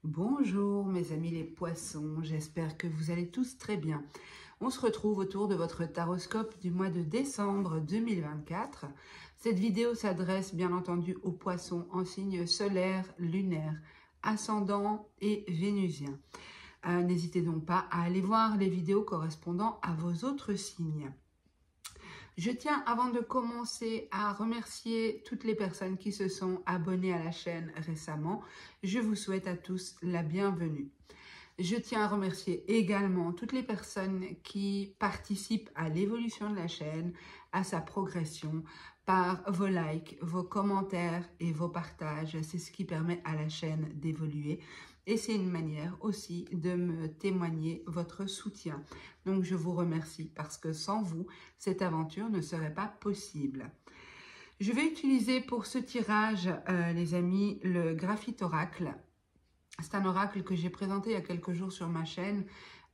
Bonjour mes amis les poissons, j'espère que vous allez tous très bien. On se retrouve autour de votre taroscope du mois de décembre 2024. Cette vidéo s'adresse bien entendu aux poissons en signe solaire, lunaire, ascendant et vénusien. N'hésitez donc pas à aller voir les vidéos correspondant à vos autres signes. Je tiens, avant de commencer, à remercier toutes les personnes qui se sont abonnées à la chaîne récemment. Je vous souhaite à tous la bienvenue. Je tiens à remercier également toutes les personnes qui participent à l'évolution de la chaîne, à sa progression, par vos likes, vos commentaires et vos partages. C'est ce qui permet à la chaîne d'évoluer. Et c'est une manière aussi de me témoigner votre soutien. Donc je vous remercie parce que sans vous, cette aventure ne serait pas possible. Je vais utiliser pour ce tirage, les amis, le Graphite Oracle. C'est un oracle que j'ai présenté il y a quelques jours sur ma chaîne.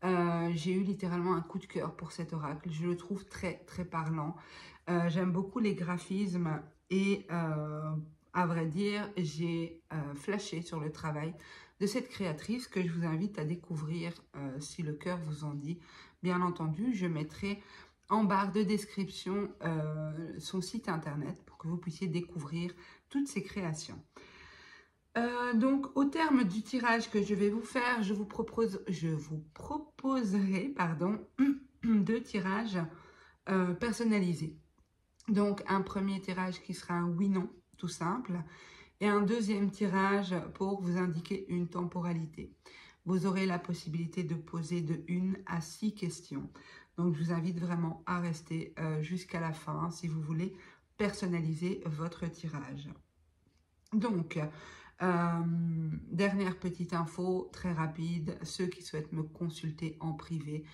J'ai eu littéralement un coup de cœur pour cet oracle. Je le trouve très, très parlant. J'aime beaucoup les graphismes et à vrai dire, j'ai flashé sur le travail de cette créatrice que je vous invite à découvrir si le cœur vous en dit. Bien entendu, je mettrai en barre de description son site internet pour que vous puissiez découvrir toutes ses créations. Donc, au terme du tirage que je vais vous faire, je vous proposerai deux tirages personnalisés. Donc, un premier tirage qui sera un oui-non, tout simple, et un deuxième tirage pour vous indiquer une temporalité. Vous aurez la possibilité de poser de 1 à 6 questions. Donc, je vous invite vraiment à rester jusqu'à la fin si vous voulez personnaliser votre tirage. Donc, dernière petite info très rapide, ceux qui souhaitent me consulter en privé,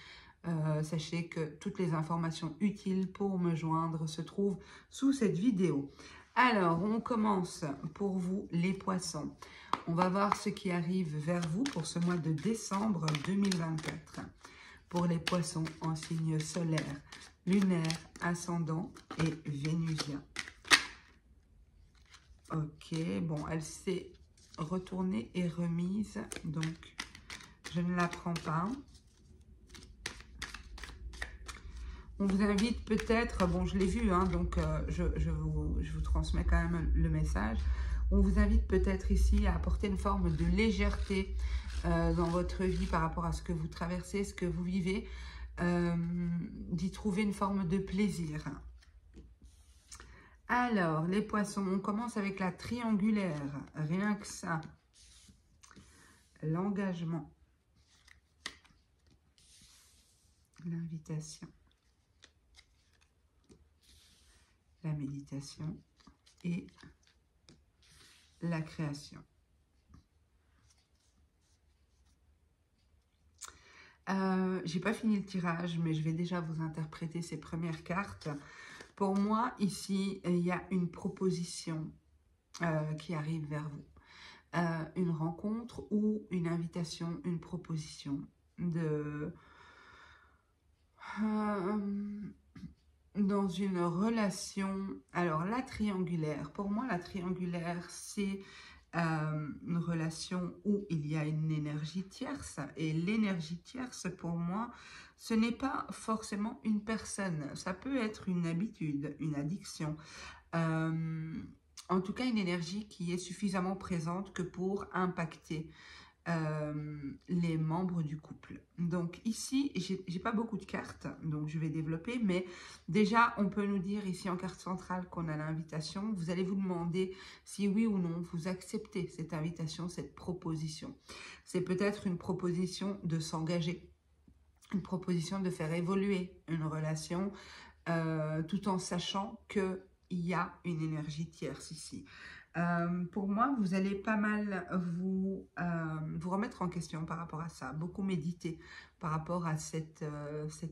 sachez que toutes les informations utiles pour me joindre se trouvent sous cette vidéo. Alors, on commence pour vous les poissons. On va voir ce qui arrive vers vous pour ce mois de décembre 2024. Pour les poissons en signe solaire, lunaire, ascendant et vénusien. Ok, bon, elle s'est retournée et remise, donc je ne la prends pas. On vous invite peut-être, bon je l'ai vu, hein, donc je vous transmets quand même le message. On vous invite peut-être ici à apporter une forme de légèreté dans votre vie par rapport à ce que vous traversez, ce que vous vivez, d'y trouver une forme de plaisir. Alors, les poissons, on commence avec la triangulaire, rien que ça. L'engagement, l'invitation, la méditation et la création. J'ai pas fini le tirage, mais je vais déjà vous interpréter ces premières cartes. Pour moi, ici, il y a une proposition qui arrive vers vous. Une rencontre ou une invitation, une proposition de... dans une relation... Alors, la triangulaire, pour moi, la triangulaire, c'est une relation où il y a une énergie tierce. Et l'énergie tierce, pour moi, ce n'est pas forcément une personne. Ça peut être une habitude, une addiction. En tout cas, une énergie qui est suffisamment présente que pour impacter les membres du couple. Donc ici, j'ai pas beaucoup de cartes, donc je vais développer, mais déjà, on peut nous dire ici en carte centrale qu'on a l'invitation. Vous allez vous demander si oui ou non vous acceptez cette invitation, cette proposition. C'est peut-être une proposition de s'engager, une proposition de faire évoluer une relation, tout en sachant qu'il y a une énergie tierce ici. Pour moi, vous allez pas mal vous remettre en question par rapport à ça, beaucoup méditer par rapport à cette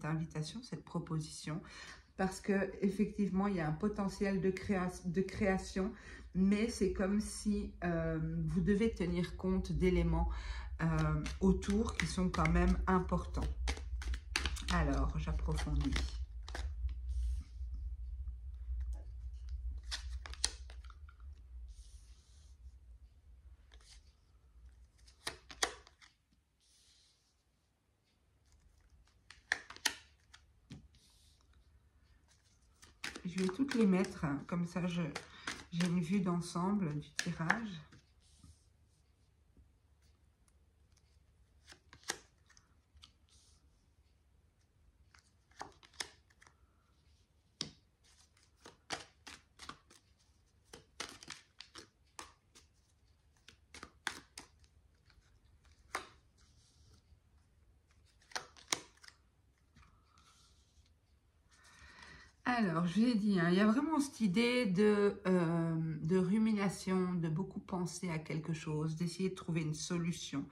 invitation, cette proposition, parce que effectivement, il y a un potentiel de création, mais c'est comme si vous devez tenir compte d'éléments autour qui sont quand même importants. Alors, j'approfondis. Je vais toutes les mettre, comme ça j'ai une vue d'ensemble du tirage. Alors, je vous ai dit, hein, il y a vraiment cette idée de rumination, de beaucoup penser à quelque chose, d'essayer de trouver une solution.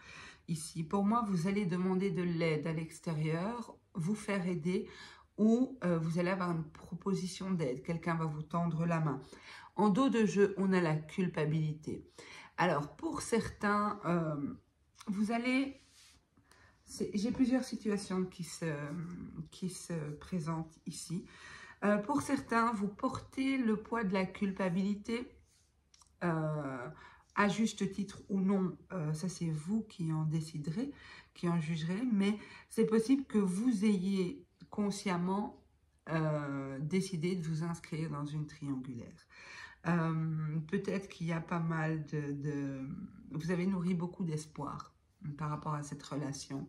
Ici, pour moi, vous allez demander de l'aide à l'extérieur, vous faire aider, ou vous allez avoir une proposition d'aide. Quelqu'un va vous tendre la main. En dos de jeu, on a la culpabilité. Alors, pour certains, vous allez... J'ai plusieurs situations qui se présentent ici. Pour certains, vous portez le poids de la culpabilité, à juste titre ou non, ça c'est vous qui en déciderez, qui en jugerez, mais c'est possible que vous ayez consciemment décidé de vous inscrire dans une triangulaire. Peut-être qu'il y a pas mal vous avez nourri beaucoup d'espoir par rapport à cette relation.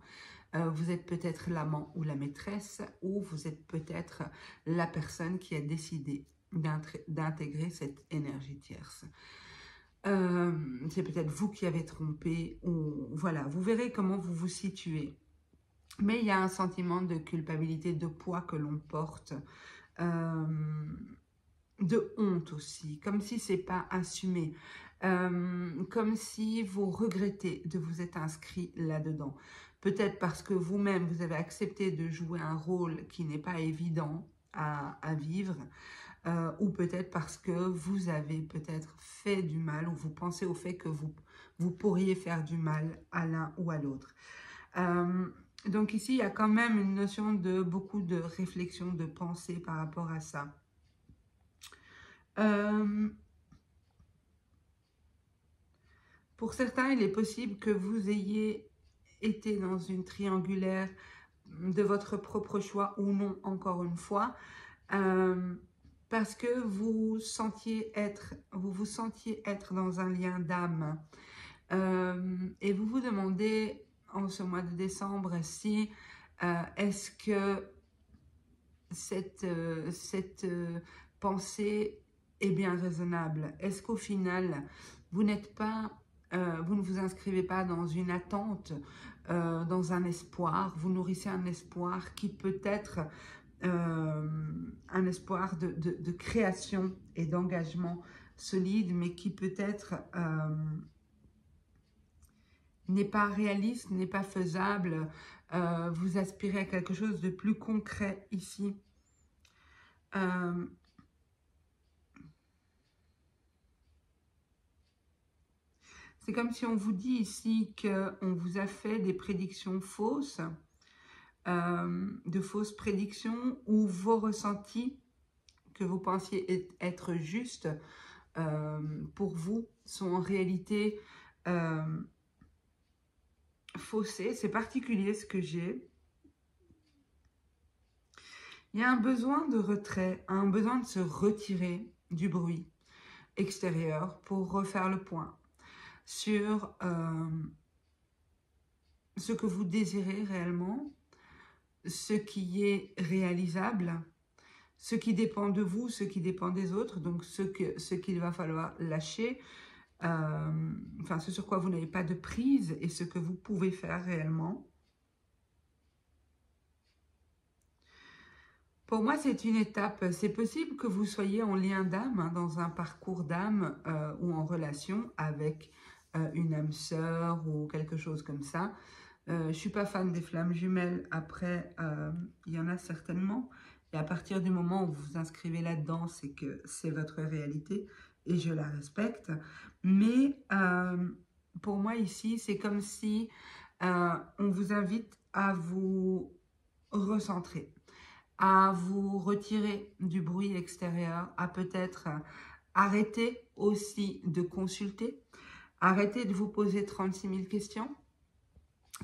Vous êtes peut-être l'amant ou la maîtresse, ou vous êtes peut-être la personne qui a décidé d'intégrer cette énergie tierce. C'est peut-être vous qui avez trompé, ou voilà, vous verrez comment vous vous situez. Mais il y a un sentiment de culpabilité, de poids que l'on porte, de honte aussi, comme si c'est pas assumé, comme si vous regrettez de vous être inscrit là-dedans. Peut-être parce que vous-même, vous avez accepté de jouer un rôle qui n'est pas évident à vivre, ou peut-être parce que vous avez peut-être fait du mal, ou vous pensez au fait que vous pourriez faire du mal à l'un ou à l'autre. Donc ici, il y a quand même une notion de beaucoup de réflexion, de pensée par rapport à ça. Pour certains, il est possible que vous ayez été dans une triangulaire de votre propre choix ou non, encore une fois, parce que vous vous sentiez être dans un lien d'âme. Et vous vous demandez en ce mois de décembre si est-ce que cette pensée est bien raisonnable. Est-ce qu'au final, vous n'êtes pas, vous ne vous inscrivez pas dans une attente, dans un espoir, vous nourrissez un espoir qui peut être un espoir de création et d'engagement solide, mais qui peut-être n'est pas réaliste, n'est pas faisable. Vous aspirez à quelque chose de plus concret ici. C'est comme si on vous dit ici qu'on vous a fait des prédictions fausses, de fausses prédictions, ou vos ressentis que vous pensiez être justes pour vous sont en réalité faussés. C'est particulier ce que j'ai. Il y a un besoin de retrait, un besoin de se retirer du bruit extérieur pour refaire le point sur ce que vous désirez réellement, ce qui est réalisable, ce qui dépend de vous, ce qui dépend des autres, donc ce qu'il va falloir lâcher, enfin ce sur quoi vous n'avez pas de prise et ce que vous pouvez faire réellement. Pour moi, c'est une étape. C'est possible que vous soyez en lien d'âme, hein, dans un parcours d'âme ou en relation avec une âme sœur ou quelque chose comme ça. Je ne suis pas fan des flammes jumelles. Après, il y en a certainement. Et à partir du moment où vous vous inscrivez là-dedans, c'est que c'est votre réalité et je la respecte. Mais pour moi ici, c'est comme si on vous invite à vous recentrer, à vous retirer du bruit extérieur, à peut-être arrêter aussi de consulter, arrêter de vous poser 36 000 questions,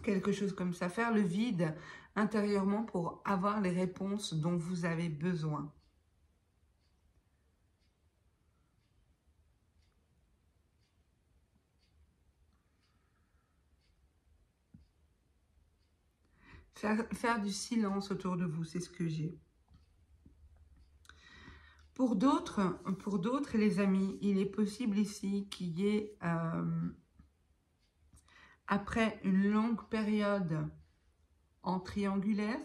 quelque chose comme ça, faire le vide intérieurement pour avoir les réponses dont vous avez besoin. Faire du silence autour de vous, c'est ce que j'ai. Pour d'autres, les amis, il est possible ici qu'il y ait, après une longue période en triangulaire,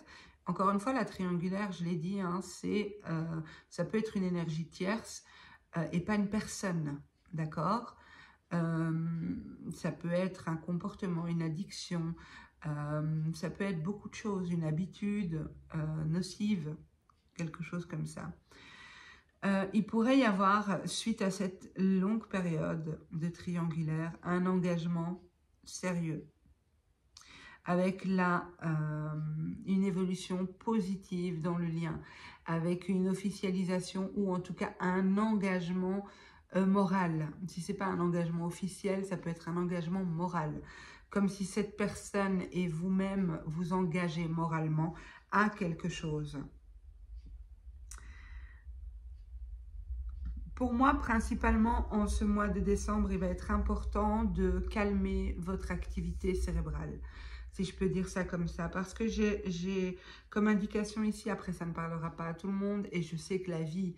encore une fois, la triangulaire, je l'ai dit, hein, ça peut être une énergie tierce et pas une personne, d'accord? Ça peut être un comportement, une addiction, ça peut être beaucoup de choses, une habitude nocive, quelque chose comme ça. Il pourrait y avoir, suite à cette longue période de triangulaire, un engagement sérieux, avec une évolution positive dans le lien, avec une officialisation ou en tout cas un engagement moral. Si ce n'est pas un engagement officiel, ça peut être un engagement moral. Comme si cette personne et vous-même vous engagez moralement à quelque chose. Pour moi, principalement, en ce mois de décembre, il va être important de calmer votre activité cérébrale, si je peux dire ça comme ça. Parce que j'ai comme indication ici, après ça ne parlera pas à tout le monde, et je sais que la vie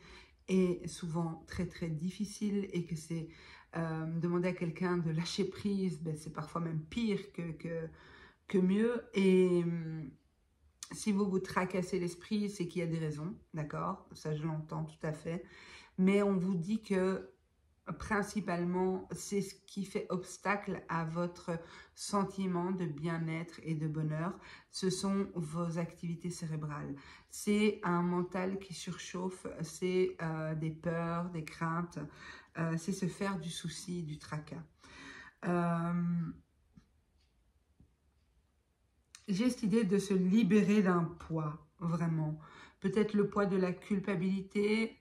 est souvent très très difficile et que c'est demander à quelqu'un de lâcher prise, ben, c'est parfois même pire que mieux. Et si vous vous tracassez l'esprit, c'est qu'il y a des raisons, d'accord? Ça, je l'entends tout à fait. Mais on vous dit que principalement, c'est ce qui fait obstacle à votre sentiment de bien-être et de bonheur. Ce sont vos activités cérébrales. C'est un mental qui surchauffe, c'est des peurs, des craintes, c'est se faire du souci, du tracas. J'ai cette idée de se libérer d'un poids, vraiment. Peut-être le poids de la culpabilité,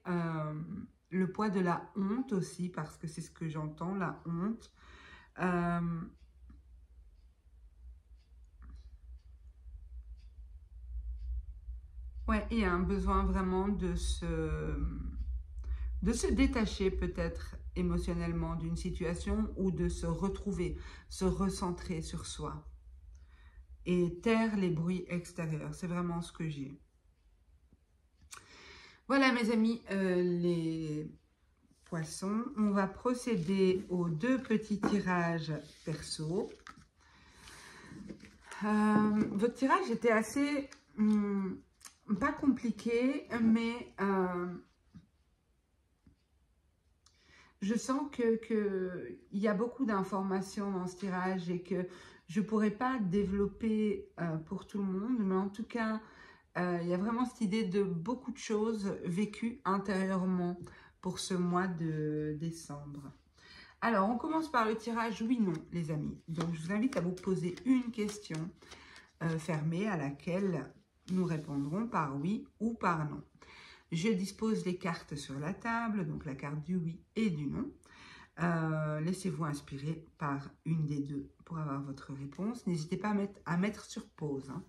le poids de la honte aussi, parce que c'est ce que j'entends, la honte. Ouais, il y a un besoin vraiment de se détacher peut-être émotionnellement d'une situation ou de se retrouver, se recentrer sur soi. Et taire les bruits extérieurs, c'est vraiment ce que j'ai. Voilà mes amis, les poissons. On va procéder aux 2 petits tirages perso. Votre tirage était assez, pas compliqué, mais je sens qu'il y a beaucoup d'informations dans ce tirage et que je ne pourrais pas développer pour tout le monde, mais en tout cas, il y a vraiment cette idée de beaucoup de choses vécues intérieurement pour ce mois de décembre. Alors, on commence par le tirage oui-non, les amis. Donc, je vous invite à vous poser une question fermée à laquelle nous répondrons par oui ou par non. Je dispose les cartes sur la table, donc la carte du oui et du non. Laissez-vous inspirer par une des deux pour avoir votre réponse. N'hésitez pas à mettre sur pause. Hein.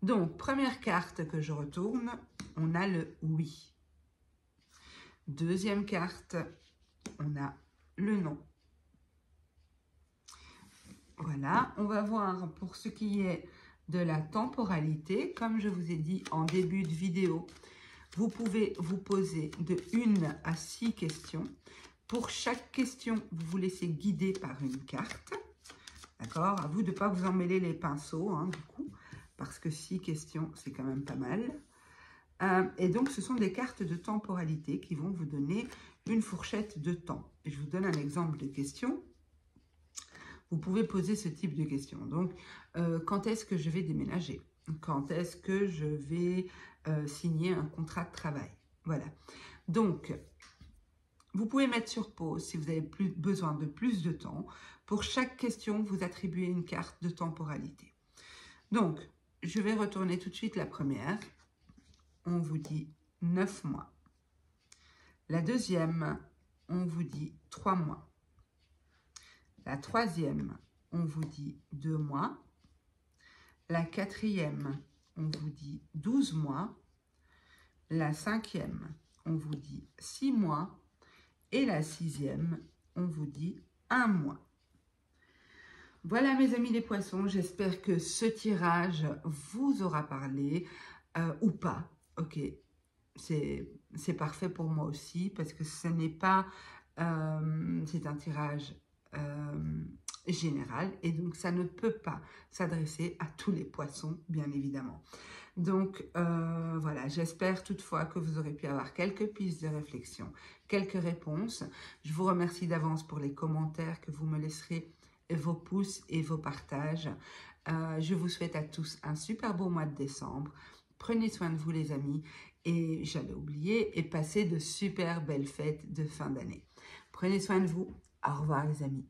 Donc, première carte que je retourne, on a le oui. Deuxième carte, on a le non. Voilà, on va voir pour ce qui est de la temporalité. Comme je vous ai dit en début de vidéo, vous pouvez vous poser de 1 à 6 questions. Pour chaque question, vous vous laissez guider par une carte. D'accord? À vous de ne pas vous emmêler les pinceaux, hein, du coup, parce que 6 questions, c'est quand même pas mal. Et donc, ce sont des cartes de temporalité qui vont vous donner une fourchette de temps. Et je vous donne un exemple de question. Vous pouvez poser ce type de questions. Donc, quand est-ce que je vais déménager? Quand est-ce que je vais signer un contrat de travail? Voilà. Donc, vous pouvez mettre sur pause si vous avez besoin de plus de temps. Pour chaque question, vous attribuez une carte de temporalité. Donc, je vais retourner tout de suite la première. On vous dit 9 mois. La deuxième, on vous dit 3 mois. La troisième, on vous dit 2 mois. La quatrième, on vous dit 12 mois. La cinquième, on vous dit 6 mois. Et la sixième, on vous dit 1 mois. Voilà mes amis les poissons, j'espère que ce tirage vous aura parlé ou pas. Ok, c'est parfait pour moi aussi parce que ce n'est pas, c'est un tirage général et donc ça ne peut pas s'adresser à tous les poissons bien évidemment. Donc voilà, j'espère toutefois que vous aurez pu avoir quelques pistes de réflexion, quelques réponses. Je vous remercie d'avance pour les commentaires que vous me laisserez, vos pouces et vos partages. Je vous souhaite à tous un super beau mois de décembre. Prenez soin de vous les amis et j'allais oublier et passez de super belles fêtes de fin d'année. Prenez soin de vous. Au revoir les amis.